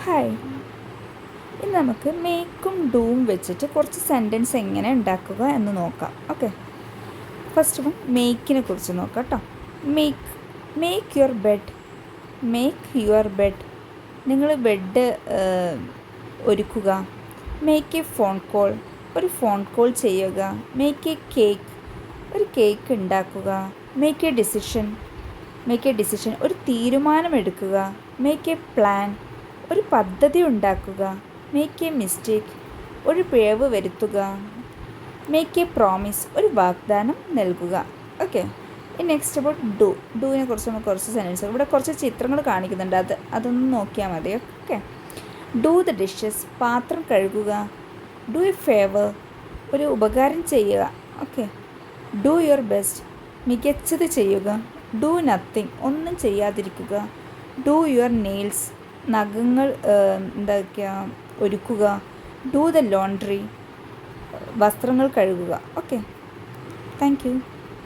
Hi, ഇന്ന് നമുക്ക് മേക്കും ഡൂവും വെച്ചിട്ട് കുറച്ച് സെൻറ്റൻസ് എങ്ങനെ ഉണ്ടാക്കുക എന്ന് നോക്കാം. ഓക്കെ, ഫസ്റ്റ് വൺ മേക്കിനെ കുറിച്ച് നോക്കാം കേട്ടോ. Make your bed. Make your bed, നിങ്ങൾ ബെഡ് ഒരുക്കുക. മേക്ക് എ ഫോൺ കോൾ, ഒരു ഫോൺ കോൾ ചെയ്യുക. മേക്ക് എ കേക്ക്, ഒരു കേക്ക് ഉണ്ടാക്കുക. മേക്ക് എ ഡിസിഷൻ, ഒരു തീരുമാനമെടുക്കുക. മേക്ക് എ പ്ലാൻ, ഒരു പദ്ധതി ഉണ്ടാക്കുക. മേക്ക് എ മിസ്റ്റേക്ക്, ഒരു പിഴവ് വരുത്തുക. മേക്ക് എ പ്രോമിസ്, ഒരു വാഗ്ദാനം നൽകുക. ഓക്കെ, ഇനി നെക്സ്റ്റ് അബൌട്ട് ഡൂവിനെ കുറിച്ച് നമുക്ക് കുറച്ച് സെൻറ്റൻസ്, ഇവിടെ കുറച്ച് ചിത്രങ്ങൾ കാണിക്കുന്നുണ്ട്, അതൊന്ന് നോക്കിയാൽ മതി. ഓക്കെ, ഡൂ ദ ഡിഷസ്, പാത്രം കഴുകുക. ഡൂ എ ഫേവർ, ഒരു ഉപകാരം ചെയ്യുക. ഓക്കെ, ഡൂ യുവർ ബെസ്റ്റ്, മികച്ചത് ചെയ്യുക. ഡൂ നത്തിങ്, ഒന്നും ചെയ്യാതിരിക്കുക. ഡൂ യുവർ നെയിൽസ്, നഖങ്ങൾ ഒരുക്കുക. ഡൂ ദ ലോണ്ട്രി, വസ്ത്രങ്ങൾ കഴുകുക. Okay, thank you.